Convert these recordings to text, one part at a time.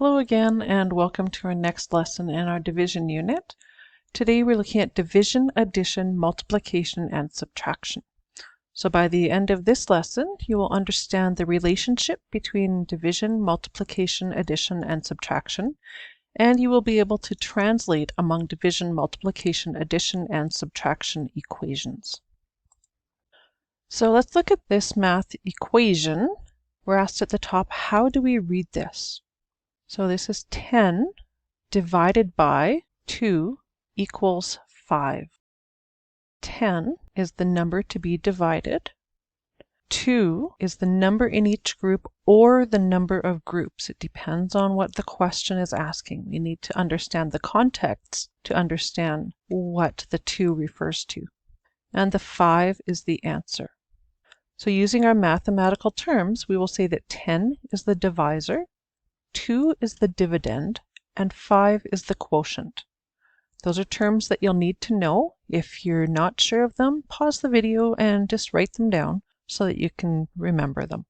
Hello again and welcome to our next lesson in our division unit. Today we're looking at division, addition, multiplication, and subtraction. So by the end of this lesson, you will understand the relationship between division, multiplication, addition, and subtraction, and you will be able to translate among division, multiplication, addition, and subtraction equations. So let's look at this math equation. We're asked at the top, how do we read this? So this is 10 divided by 2 equals 5. 10 is the number to be divided. 2 is the number in each group or the number of groups. It depends on what the question is asking. We need to understand the context to understand what the 2 refers to. And the 5 is the answer. So using our mathematical terms, we will say that 10 is the divisor, 2 is the dividend, and 5 is the quotient. Those are terms that you'll need to know. If you're not sure of them, pause the video and just write them down so that you can remember them.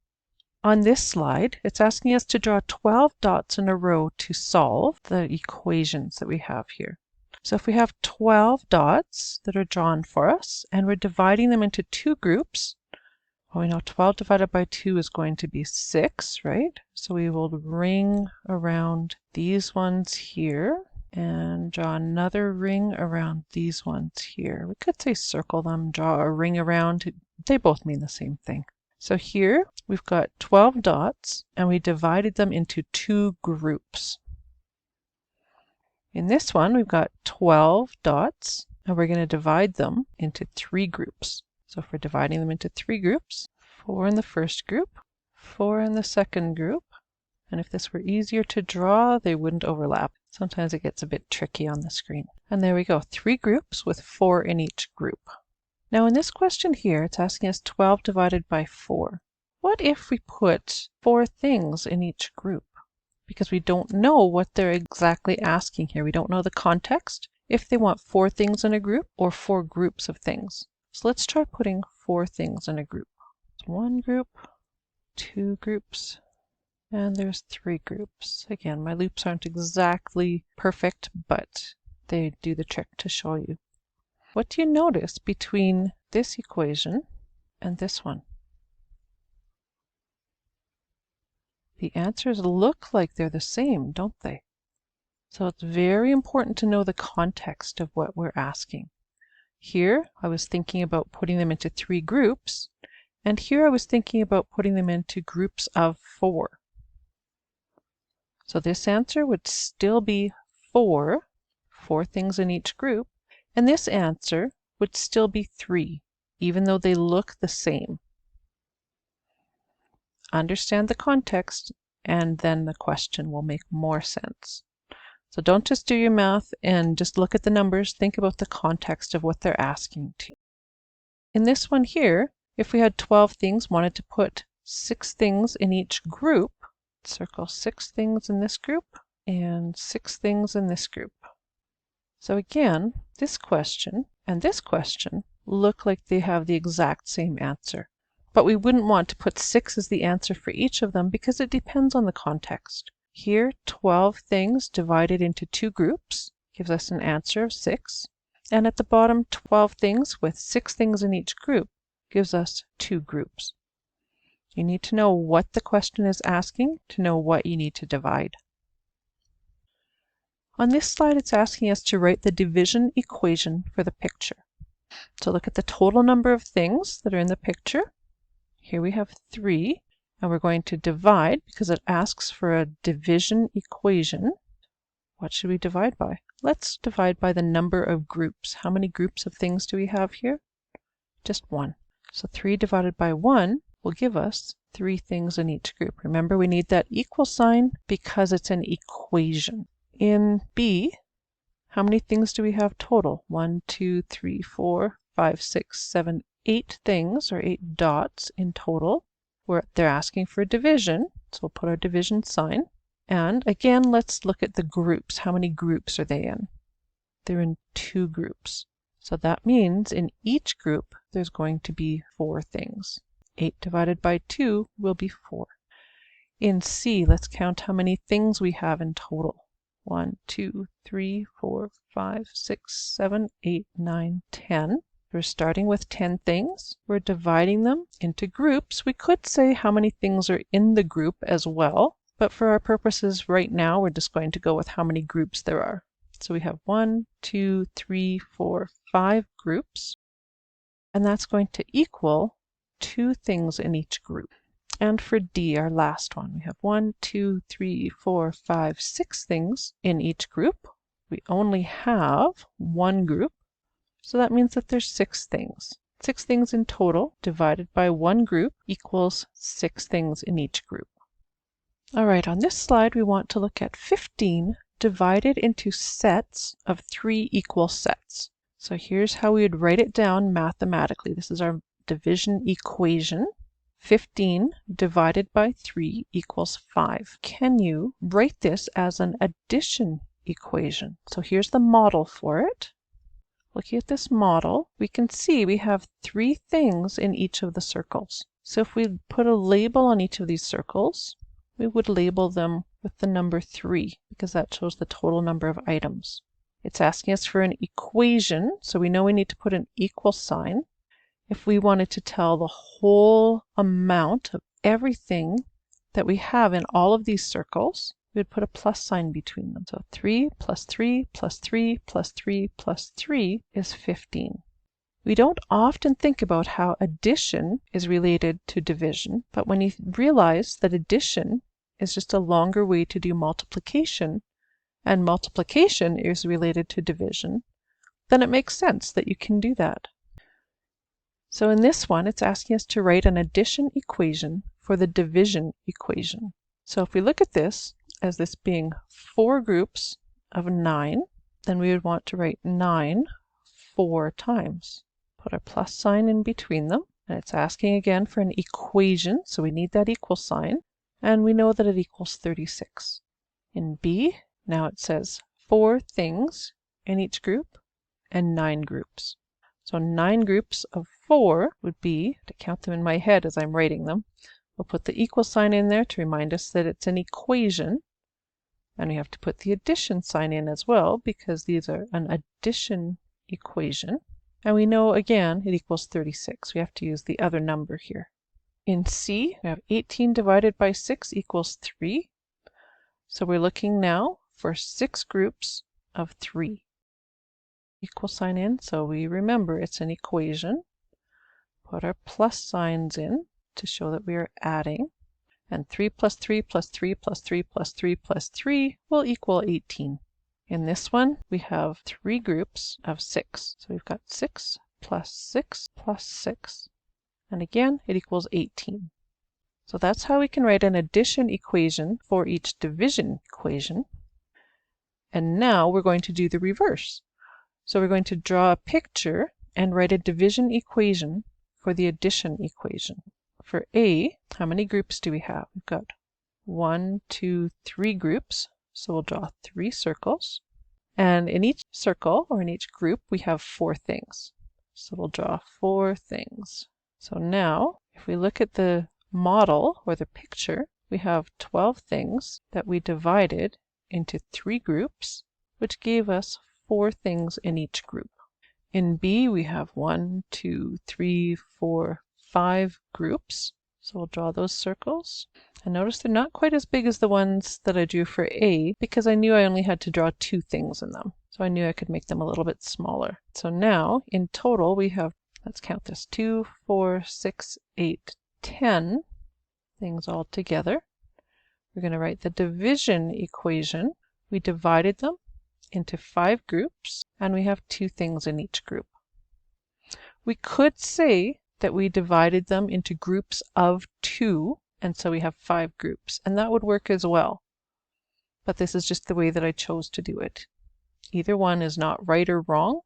On this slide, it's asking us to draw 12 dots in a row to solve the equations that we have here. So if we have 12 dots that are drawn for us, and we're dividing them into 2 groups, well, we know 12 divided by 2 is going to be 6, right? So we will ring around these ones here and draw another ring around these ones here. We could say circle them, draw a ring around. They both mean the same thing. So here we've got 12 dots and we divided them into 2 groups. In this one, we've got 12 dots and we're going to divide them into 3 groups. So if we're dividing them into 3 groups, 4 in the first group, 4 in the second group, and if this were easier to draw, they wouldn't overlap. Sometimes it gets a bit tricky on the screen. And there we go, 3 groups with 4 in each group. Now in this question here, it's asking us 12 divided by 4. What if we put 4 things in each group? Because we don't know what they're exactly asking here. We don't know the context, if they want 4 things in a group or 4 groups of things. So let's try putting 4 things in a group. 1 group, 2 groups, and there's 3 groups. Again, my loops aren't exactly perfect, but they do the trick to show you. What do you notice between this equation and this one? The answers look like they're the same, don't they? So it's very important to know the context of what we're asking. Here, I was thinking about putting them into 3 groups, and here I was thinking about putting them into groups of 4. So this answer would still be 4 things in each group, and this answer would still be 3, even though they look the same. Understand the context, and then the question will make more sense. So don't just do your math and just look at the numbers. Think about the context of what they're asking to. In this one here, if we had 12 things, wanted to put 6 things in each group, circle 6 things in this group and 6 things in this group. So again, this question and this question look like they have the exact same answer. But we wouldn't want to put 6 as the answer for each of them because it depends on the context. Here, 12 things divided into 2 groups gives us an answer of 6. And at the bottom, 12 things with 6 things in each group gives us 2 groups. You need to know what the question is asking to know what you need to divide. On this slide, it's asking us to write the division equation for the picture. So look at the total number of things that are in the picture. Here we have 3. And we're going to divide because it asks for a division equation. What should we divide by? Let's divide by the number of groups. How many groups of things do we have here? Just 1. So 3 divided by 1 will give us 3 things in each group. Remember, we need that equal sign because it's an equation. In B, how many things do we have total? 1, 2, 3, 4, 5, 6, 7, 8 things, or 8 dots in total. Where they're asking for division, so we'll put our division sign. And again, let's look at the groups. How many groups are they in? They're in 2 groups. So that means in each group, there's going to be 4 things. 8 divided by 2 will be 4. In C, let's count how many things we have in total. 1, 2, 3, 4, 5, 6, 7, 8, 9, 10. We're starting with 10 things. We're dividing them into groups. We could say how many things are in the group as well, but for our purposes right now, we're just going to go with how many groups there are. So we have 1, 2, 3, 4, 5 groups, and that's going to equal 2 things in each group. And for D, our last one, we have 1, 2, 3, 4, 5, 6 things in each group. We only have one group, so that means that there's 6 things. 6 things in total divided by one group equals 6 things in each group. All right, on this slide, we want to look at 15 divided into sets of 3 equal sets. So here's how we would write it down mathematically. This is our division equation. 15 divided by 3 equals 5. Can you write this as an addition equation? So here's the model for it. Looking at this model, we can see we have 3 things in each of the circles. So if we put a label on each of these circles, we would label them with the number 3 because that shows the total number of items. It's asking us for an equation, so we know we need to put an equal sign. If we wanted to tell the whole amount of everything that we have in all of these circles, we would put a plus sign between them. So 3 plus 3 plus 3 plus 3 plus 3 is 15. We don't often think about how addition is related to division, but when you realize that addition is just a longer way to do multiplication, and multiplication is related to division, then it makes sense that you can do that. So in this one, it's asking us to write an addition equation for the division equation. So if we look at this as this being 4 groups of 9, then we would want to write 9 4 times. Put our plus sign in between them, and it's asking again for an equation, so we need that equal sign, and we know that it equals 36. In B, now it says 4 things in each group and 9 groups. So 9 groups of 4 would be, to count them in my head as I'm writing them, we'll put the equal sign in there to remind us that it's an equation, and we have to put the addition sign in as well because these are an addition equation. And we know again it equals 36. We have to use the other number here. In C, we have 18 divided by 6 equals 3. So we're looking now for 6 groups of 3. Equal sign in, so we remember it's an equation. Put our plus signs in to show that we are adding. And 3 plus 3 plus 3 plus 3 plus 3 plus 3 will equal 18. In this one, we have 3 groups of 6. So we've got 6 plus 6 plus 6. And again, it equals 18. So that's how we can write an addition equation for each division equation. And now we're going to do the reverse. So we're going to draw a picture and write a division equation for the addition equation. For A, how many groups do we have? We've got 1, 2, 3 groups. So we'll draw 3 circles. And in each circle, or in each group, we have 4 things. So we'll draw 4 things. So now, if we look at the model, or the picture, we have 12 things that we divided into 3 groups, which gave us 4 things in each group. In B, we have 1, 2, 3, 4, 5 groups. So we'll draw those circles. And notice they're not quite as big as the ones that I drew for A because I knew I only had to draw 2 things in them. So I knew I could make them a little bit smaller. So now, in total, we have, let's count this, 2, 4, 6, 8, 10 things all together. We're going to write the division equation. We divided them into 5 groups, and we have 2 things in each group. We could say that we divided them into groups of 2, and so we have 5 groups, and that would work as well. But this is just the way that I chose to do it. Either one is not right or wrong,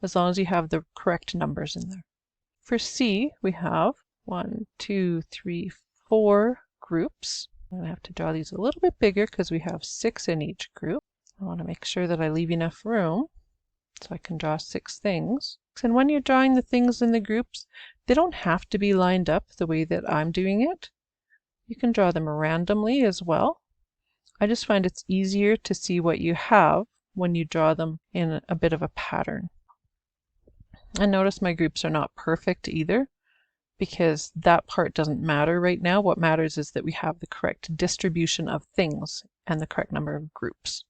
as long as you have the correct numbers in there. For C, we have 1, 2, 3, 4 groups. I'm going to have to draw these a little bit bigger because we have 6 in each group. I want to make sure that I leave enough room so I can draw 6 things. And when you're drawing the things in the groups, they don't have to be lined up the way that I'm doing it. You can draw them randomly as well. I just find it's easier to see what you have when you draw them in a bit of a pattern. And notice my groups are not perfect either, because that part doesn't matter right now. What matters is that we have the correct distribution of things and the correct number of groups.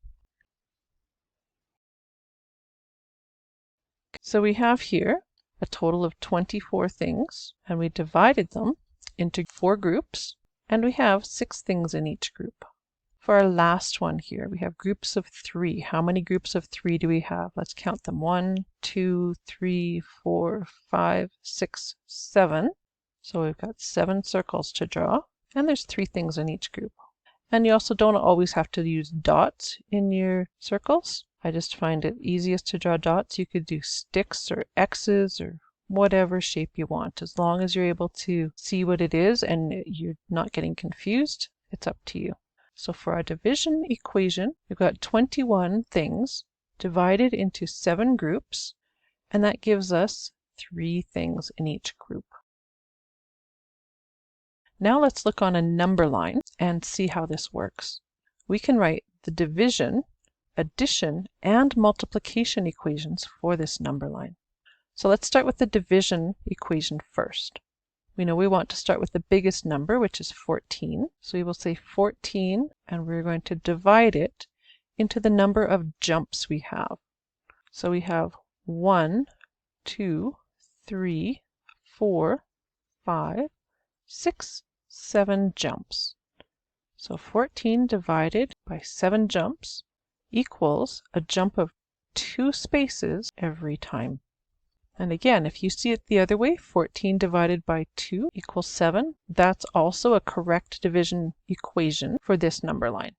So we have here a total of 24 things, and we divided them into 4 groups, and we have 6 things in each group. For our last one here, we have groups of 3. How many groups of 3 do we have? Let's count them. 1, 2, 3, 4, 5, 6, 7. So we've got 7 circles to draw, and there's 3 things in each group. And you also don't always have to use dots in your circles. I just find it easiest to draw dots. You could do sticks or X's or whatever shape you want. As long as you're able to see what it is and you're not getting confused, it's up to you. So for our division equation, we've got 21 things divided into 7 groups, and that gives us 3 things in each group. Now let's look on a number line and see how this works. We can write the division, addition, and multiplication equations for this number line. So let's start with the division equation first. We know we want to start with the biggest number, which is 14. So we will say 14, and we're going to divide it into the number of jumps we have. So we have 1, 2, 3, 4, 5, 6, 7 jumps. So 14 divided by 7 jumps equals a jump of 2 spaces every time. And again, if you see it the other way, 14 divided by 2 equals 7. That's also a correct division equation for this number line.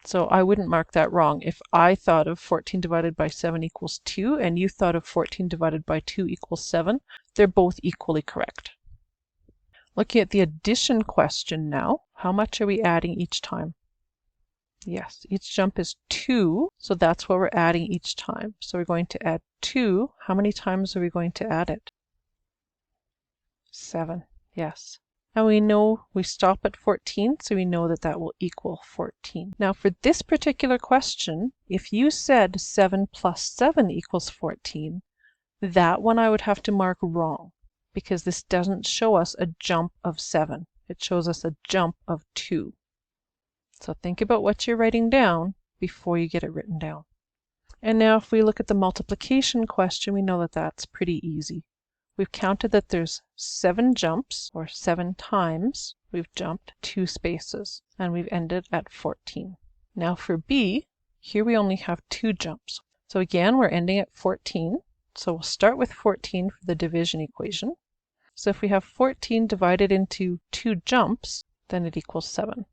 So I wouldn't mark that wrong. If I thought of 14 divided by 7 equals 2, and you thought of 14 divided by 2 equals 7, they're both equally correct. Looking at the addition question now, how much are we adding each time? Yes, each jump is 2, so that's what we're adding each time. So we're going to add 2. How many times are we going to add it? 7, yes. And we know we stop at 14, so we know that that will equal 14. Now for this particular question, if you said 7 plus 7 equals 14, that one I would have to mark wrong, because this doesn't show us a jump of 7. It shows us a jump of 2. So think about what you're writing down before you get it written down. And now if we look at the multiplication question, we know that that's pretty easy. We've counted that there's 7 jumps, or 7 times we've jumped 2 spaces, and we've ended at 14. Now for B, here we only have 2 jumps. So again, we're ending at 14. So we'll start with 14 for the division equation. So if we have 14 divided into 2 jumps, then it equals 7.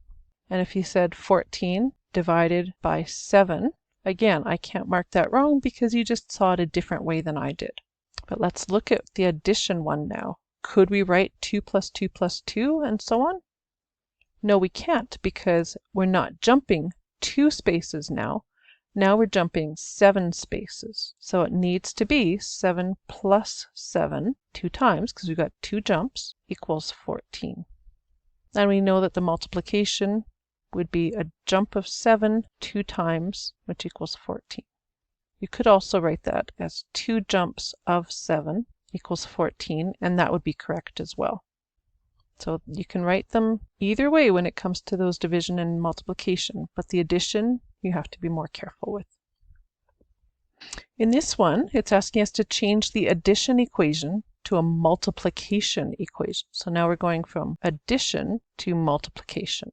And if you said 14 divided by 7, again, I can't mark that wrong because you just saw it a different way than I did. But let's look at the addition one now. Could we write 2 plus 2 plus 2 and so on? No, we can't, because we're not jumping 2 spaces now. Now we're jumping 7 spaces. So it needs to be 7 plus 7 2 times, because we've got 2 jumps, equals 14. And we know that the multiplication would be a jump of 7 2 times, which equals 14. You could also write that as 2 jumps of 7 equals 14, and that would be correct as well. So you can write them either way when it comes to those division and multiplication, but the addition you have to be more careful with. In this one, it's asking us to change the addition equation to a multiplication equation. So now we're going from addition to multiplication.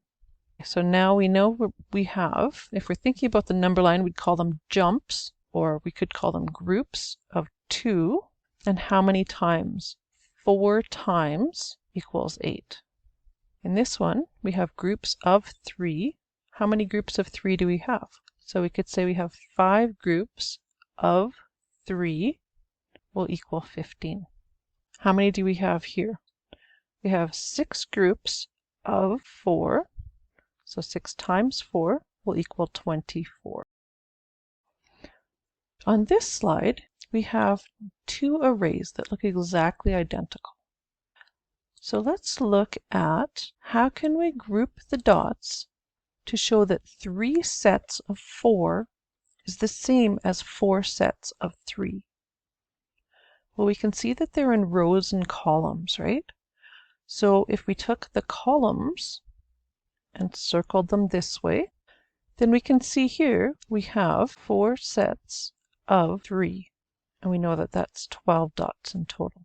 So now we know we have, if we're thinking about the number line, we'd call them jumps, or we could call them groups of 2. And how many times? 4 times equals 8. In this one, we have groups of 3. How many groups of 3 do we have? So we could say we have 5 groups of 3 will equal 15. How many do we have here? We have 6 groups of 4. So 6 times 4 will equal 24. On this slide, we have 2 arrays that look exactly identical. So let's look at how can we group the dots to show that 3 sets of 4 is the same as 4 sets of 3. Well, we can see that they're in rows and columns, right? So if we took the columns and circled them this way, then we can see here we have 4 sets of 3. And we know that that's 12 dots in total.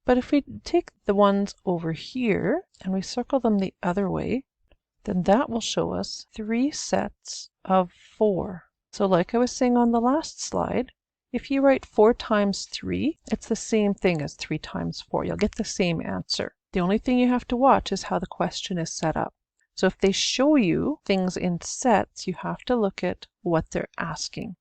But if we take the ones over here and we circle them the other way, then that will show us 3 sets of 4. So like I was saying on the last slide, if you write 4 times 3, it's the same thing as 3 times 4. You'll get the same answer. The only thing you have to watch is how the question is set up. So if they show you things in sets, you have to look at what they're asking.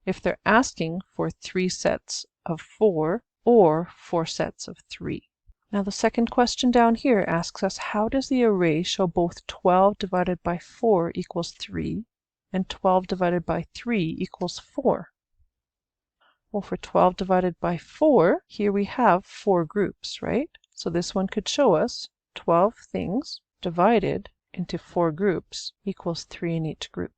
If they're asking for 3 sets of 4 or 4 sets of 3. Now the second question down here asks us, how does the array show both 12 divided by 4 equals 3 and 12 divided by 3 equals 4? Well, for 12 divided by 4, here we have 4 groups, right? So this one could show us 12 things divided into 4 groups equals 3 in each group.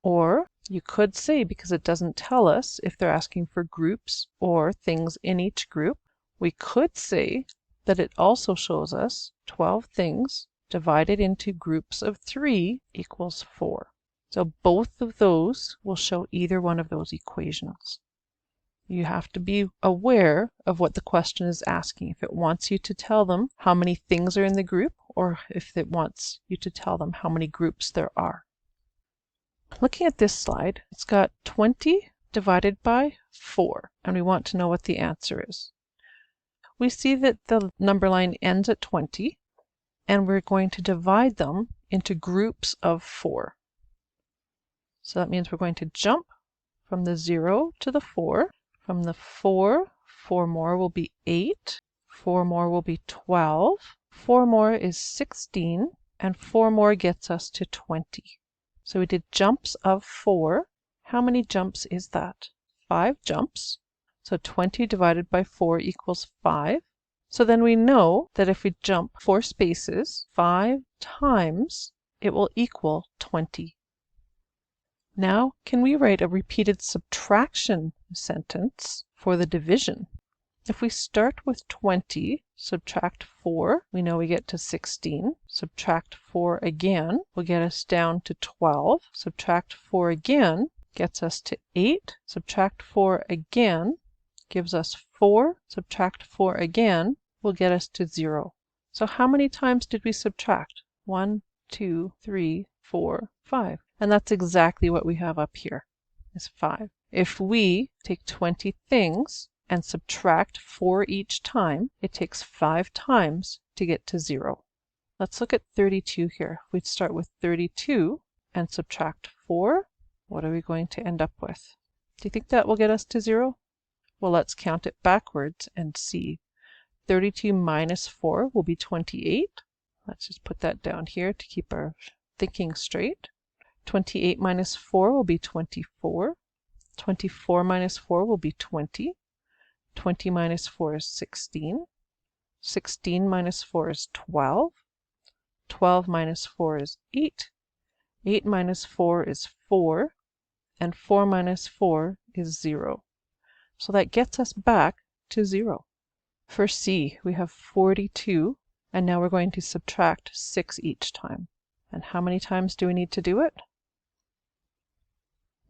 Or you could say, because it doesn't tell us if they're asking for groups or things in each group, we could say that it also shows us 12 things divided into groups of 3 equals 4. So both of those will show either one of those equations. You have to be aware of what the question is asking. If it wants you to tell them how many things are in the group, or if it wants you to tell them how many groups there are. Looking at this slide, it's got 20 divided by 4, and we want to know what the answer is. We see that the number line ends at 20, and we're going to divide them into groups of 4. So that means we're going to jump from the 0 to the 4. From the 4, 4 more will be 8, 4 more will be 12, 4 more is 16, and 4 more gets us to 20. So we did jumps of 4. How many jumps is that? 5 jumps. So 20 divided by 4 equals 5. So then we know that if we jump 4 spaces 5 times, it will equal 20. Now, can we write a repeated subtraction sentence for the division? If we start with 20, subtract 4, we know we get to 16. Subtract 4 again will get us down to 12. Subtract 4 again gets us to 8. Subtract 4 again gives us 4. Subtract 4 again will get us to 0. So how many times did we subtract? 1, 2, 3, 4, 5. And that's exactly what we have up here, is 5. If we take 20 things and subtract 4 each time, it takes 5 times to get to 0. Let's look at 32 here. If we start with 32 and subtract 4, what are we going to end up with? Do you think that will get us to 0? Well, let's count it backwards and see. 32 minus 4 will be 28. Let's just put that down here to keep our thinking straight. 28 minus 4 will be 24. 24 minus 4 will be 20. 20 minus 4 is 16. 16 minus 4 is 12. 12 minus 4 is 8. 8 minus 4 is 4. And 4 minus 4 is 0. So that gets us back to 0. For C, we have 42, and now we're going to subtract 6 each time. And how many times do we need to do it?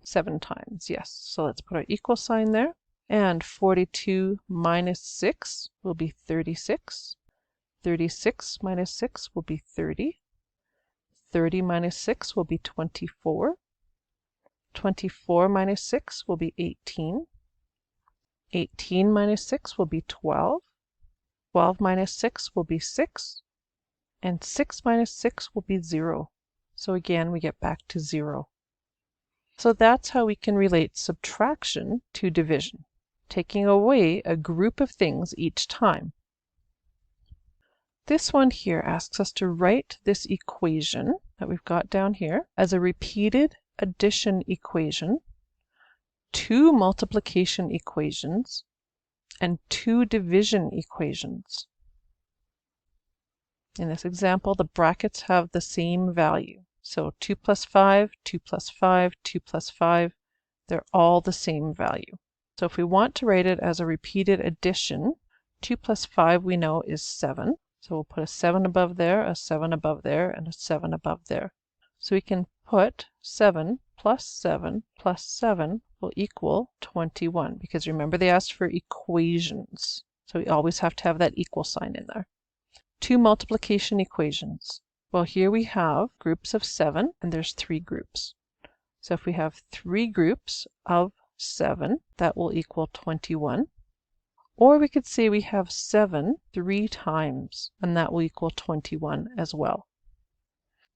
7 times, yes. So let's put our equal sign there. And 42 minus 6 will be 36. 36 minus 6 will be 30. 30 minus 6 will be 24. 24 minus 6 will be 18. 18 minus 6 will be 12. 12 minus 6 will be 6. And 6 minus 6 will be 0. So again, we get back to 0. So that's how we can relate subtraction to division, taking away a group of things each time. This one here asks us to write this equation that we've got down here as a repeated addition equation, 2 multiplication equations, and 2 division equations. In this example, the brackets have the same value. So 2 plus 5, 2 plus 5, 2 plus 5, they're all the same value. So if we want to write it as a repeated addition, 2 plus 5 we know is 7. So we'll put a 7 above there, a 7 above there, and a 7 above there. So we can put 7 plus 7 plus 7 will equal 21, because remember they asked for equations. So we always have to have that equal sign in there. Two multiplication equations. Well, here we have groups of 7, and there's 3 groups. So if we have 3 groups of 7, that will equal 21. Or we could say we have 7 3 times, and that will equal 21 as well.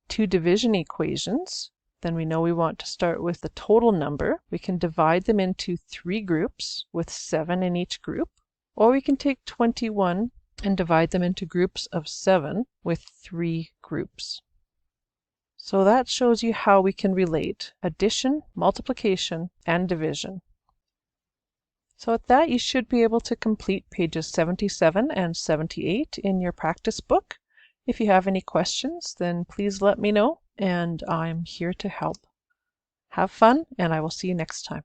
Two division equations. Then we know we want to start with the total number. We can divide them into 3 groups with 7 in each group. Or we can take 21 and divide them into groups of 7 with 3 groups. So that shows you how we can relate addition, multiplication, and division. So with that, you should be able to complete pages 77 and 78 in your practice book. If you have any questions, then please let me know, and I'm here to help. Have fun, and I will see you next time.